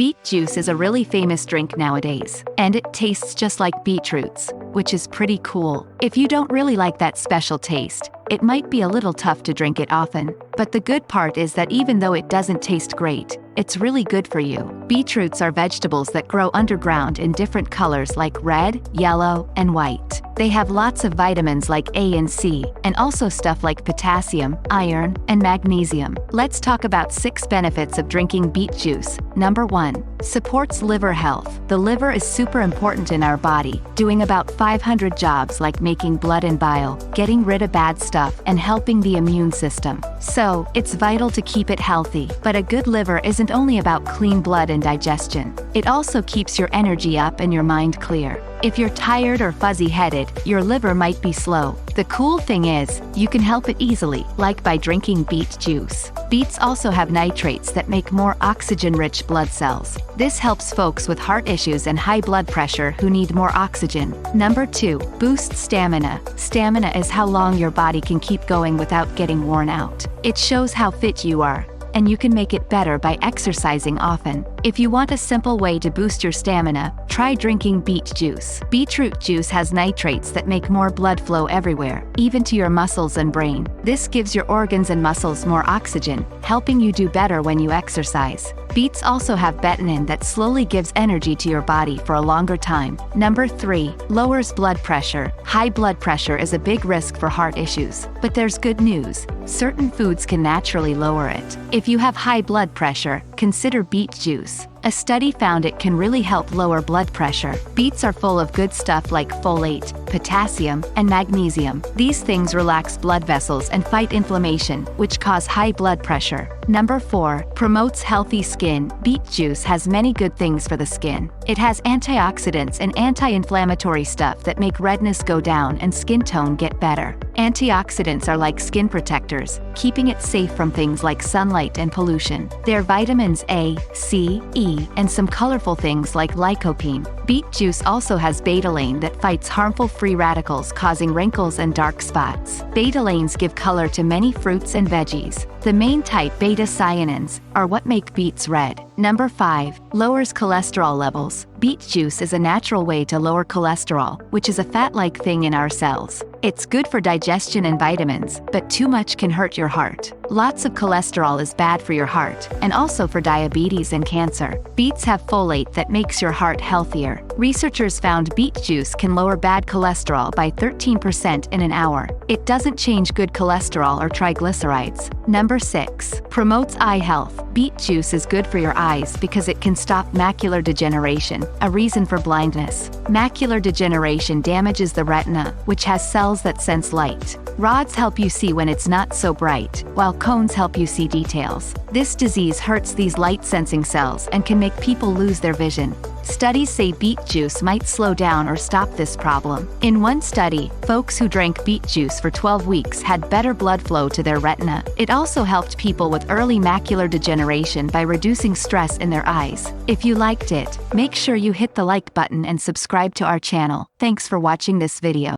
Beet juice is a really famous drink nowadays, and it tastes just like beetroots, which is pretty cool. If you don't really like that special taste, it might be a little tough to drink it often. But the good part is that even though it doesn't taste great, it's really good for you. Beetroots are vegetables that grow underground in different colors like red, yellow, and white. They have lots of vitamins like A and C, and also stuff like potassium, iron, and magnesium. Let's talk about 6 benefits of drinking beet juice. Number 1. Supports liver health. The liver is super important in our body, doing about 500 jobs like making blood and bile, getting rid of bad stuff, and helping the immune system. So, it's vital to keep it healthy. But a good liver isn't only about clean blood and digestion. It also keeps your energy up and your mind clear. If you're tired or fuzzy-headed, your liver might be slow. The cool thing is, you can help it easily, like by drinking beet juice. Beets also have nitrates that make more oxygen-rich blood cells. This helps folks with heart issues and high blood pressure who need more oxygen. Number 2. Boosts stamina. Stamina is how long your body can keep going without getting worn out. It shows how fit you are, and you can make it better by exercising often. If you want a simple way to boost your stamina, try drinking beet juice. Beetroot juice has nitrates that make more blood flow everywhere, even to your muscles and brain. This gives your organs and muscles more oxygen, helping you do better when you exercise. Beets also have betanin that slowly gives energy to your body for a longer time. Number 3. Lowers blood pressure. High blood pressure is a big risk for heart issues, but there's good news. Certain foods can naturally lower it. If you have high blood pressure, consider beet juice. A study found it can really help lower blood pressure. Beets are full of good stuff like folate, potassium, and magnesium. These things relax blood vessels and fight inflammation, which cause high blood pressure. Number 4. Promotes healthy skin. Beet juice has many good things for the skin. It has antioxidants and anti-inflammatory stuff that make redness go down and skin tone get better. Antioxidants are like skin protectors, keeping it safe from things like sunlight and pollution. They're vitamins A, C, E, and some colorful things like lycopene. Beet juice also has betalain that fights harmful free radicals causing wrinkles and dark spots. Betalains give color to many fruits and veggies. The main type, beta-cyanins, are what make beets red. Number 5. Lowers cholesterol levels. Beet juice is a natural way to lower cholesterol, which is a fat-like thing in our cells. It's good for digestion and vitamins, but too much can hurt your heart. Lots of cholesterol is bad for your heart, and also for diabetes and cancer. Beets have folate that makes your heart healthier. Researchers found beet juice can lower bad cholesterol by 13% in an hour. It doesn't change good cholesterol or triglycerides. Number 6. Promotes eye health. Beet juice is good for your eyes because it can stop macular degeneration, a reason for blindness. Macular degeneration damages the retina, which has cells that sense light. Rods help you see when it's not so bright, while cones help you see details. This disease hurts these light-sensing cells and can make people lose their vision. Studies say beet juice might slow down or stop this problem. In one study, folks who drank beet juice for 12 weeks had better blood flow to their retina. It also helped people with early macular degeneration by reducing stress in their eyes. If you liked it, make sure you hit the like button and subscribe to our channel. Thanks for watching this video.